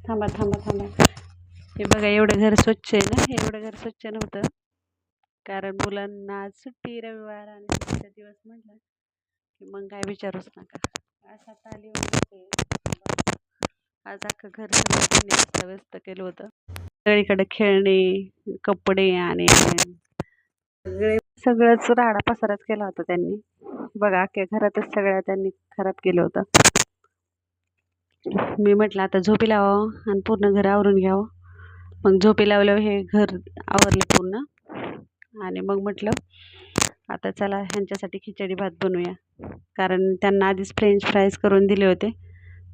थांबा थांबा थांबा. हे बघा एवढं घर स्वच्छ आहे ना. हे एवढं घर स्वच्छ नव्हतं कारण मुलांना आज सुट्टी रविवार आणि सुट्टीचा दिवस म्हटलं की मग काय विचारूच नका. असा ताली होते. आज अख्खं घर सगळं त्यांनी अस्तव्यस्त केलं होतं. सगळीकडे खेळणे कपडे आणि सगळंच राडा पसाराच केला होता त्यांनी. बघा अख्ख्या घरातच सगळ्या त्यांनी खराब केलं होतं. मी म्हटलं आता झोपी लावावं आणि पूर्ण घर आवरून घ्यावं. मग झोपी लावल्यावर हे घर आवरलं पूर्ण आणि मग म्हटलं आता चला ह्यांच्यासाठी खिचडी भात बनवूया. कारण त्यांना आधीच फ्रेंच फ्राईज करून दिले होते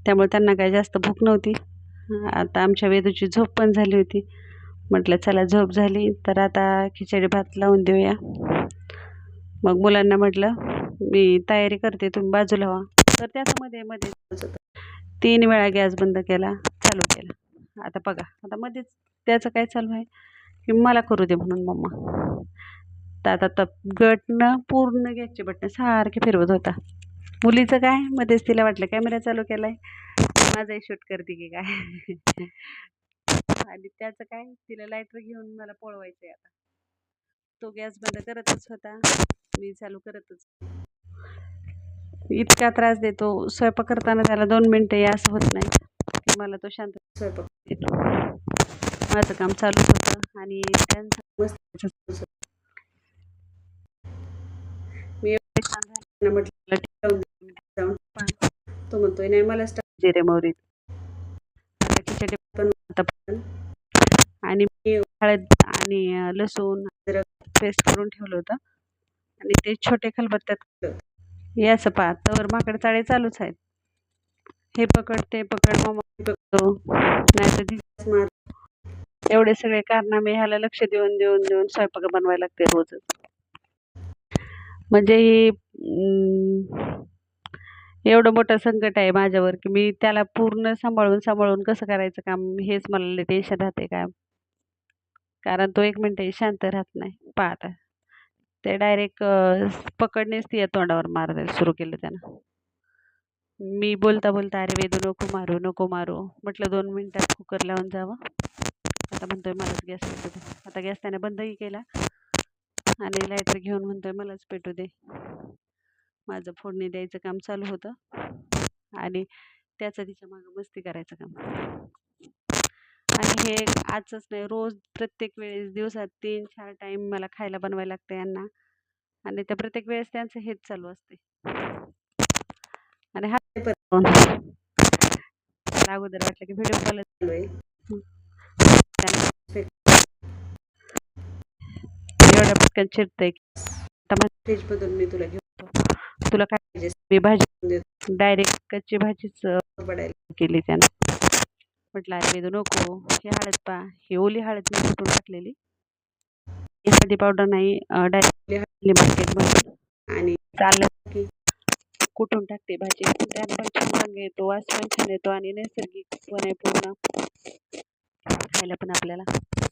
त्यामुळे त्यांना काही जास्त भूक नव्हती. आता आमच्या वेदूची झोप पण झाली होती. म्हटलं चला झोप झाली तर आता खिचडी भात लावून देऊया. मग मुलांना म्हटलं मी तयारी करते तुम्ही बाजूला व्हा. तर त्याच्यामध्ये मध्ये 3 वेळा गॅस बंद केला चालू केला. आता बघा आता मध्येच त्याचं काय चालू आहे की मला करू दे म्हणून मम्मा. तर आता गटनं पूर्ण गॅसचे बटणं सारखे फिरवत होता. मुलीचं काय मध्येच तिला वाटलं कॅमेरा चालू केलाय माझाही शूट करते की काय. आणि त्याचं काय तिला लायटर घेऊन मला पळवायचंय आता. तो गॅस बंद करतच होता मी चालू करतच. इतका त्रास देतो स्वयंपाक करताना त्याला 2 मिनटं असं होत नाही की मला तो शांत स्वयंपाक देतो. माझं काम चालूच होतं आणि त्यांचं मस्त मी म्हटलं जाऊन तो म्हणतोय नाही मलाच जिरे मोहरी खिचडी पण आणि मी हळद आणि लसूण पेस्ट करून ठेवलं होतं आणि ते छोटे खलबत्त्यात याचं पा तर माकड चाळे चालूच आहेत. हे पकड ते पकड मम्मा पकडतो नाही तर दिवस मार. एवढे सगळे कारनामे ह्याला लक्ष देऊन देऊन देऊन स्वयंपाक बनवायला लागते रोजच. म्हणजे ही एवढं मोठं संकट आहे माझ्यावर की मी त्याला पूर्ण सांभाळून कसं करायचं काम हेच मला टेन्शन राहते काय. कारण तो 1 मिनिटही शांत राहत नाही. पाहता ते डायरेक्ट पकडणेच ती तोंडावर मारायला सुरू केलं त्यानं. मी बोलता बोलता अरे वेदू नको मारू म्हटलं 2 मिनिटात कुकर लावून जावं. आता म्हणतोय मलाच गॅस पेटू दे. आता गॅस त्याने बंदही केला आणि लायटर घेऊन म्हणतोय मलाच पेटू दे. माझं फोडणी द्यायचं काम चालू होतं आणि त्याचं तिच्या मागं मस्ती करायचं काम. आणि हे आजच नाही रोज प्रत्येक वेळेस दिवसात 3-4 टाईम मला खायला बनवायला लागतं यांना आणि त्या प्रत्येक वेळेस त्यांचं हेच चालू असते. आणि हा अगोदर वाटलं की व्हिडिओ कॉल चालू आहे एवढ्या पटकन चिरतंय फ्रीज मधून मी तुला घेऊन तुला काय पाहिजे मी भाजी डायरेक्ट कच्ची भाजीच पडायला केली त्यानं. म्हटलं अरे वेदू नको हे हळद पा ही ओली हळद मी कुठून टाकलेली हळदी पावडर नाही डायरेक्टली हळदी मार्केटमध्ये आणि चाललं की कुठून टाकते भाजी त्यात पण छान रंग येतो वास पण छान येतो आणि नैसर्गिक पण आहे पूर्ण खायला पण आपल्याला.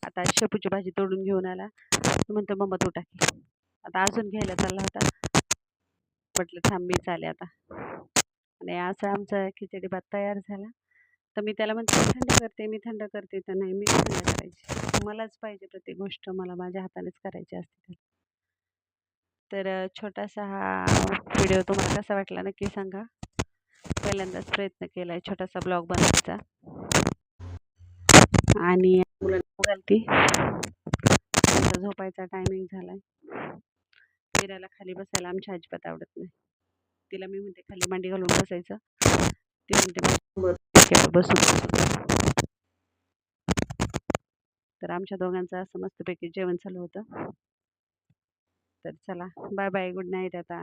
आता शेपूची भाजी तोडून घेऊन आला म्हणतो मम्मा तू टाकी. आता अजून घ्यायला चालला होता म्हटलं थांब मी चाले आता. आणि असं आमचा खिचडी भात तयार झाला. तर मी त्याला म्हणते मी थंड करते तर नाही मी थंड करायची मलाच पाहिजे प्रत्येक गोष्ट मला माझ्या हातानेच करायची असते. तर छोटासा हा व्हिडिओ तुम्हाला कसा वाटला नक्की सांगा. पहिल्यांदाच प्रयत्न केला आहे छोटासा ब्लॉग बनवायचा आणि मुलांना घालती झोपायचा टायमिंग झालाय. फिरायला खाली बसायला आमच्या अजिबात आवडत नाही. तिला मी म्हणते खाली मांडी घालून बसायचं ती म्हणते बसून. तर आमच्या दोघांचं असं मस्तपैकी जेवण चालू होतं. तर चला बाय बाय गुड नाईट आता.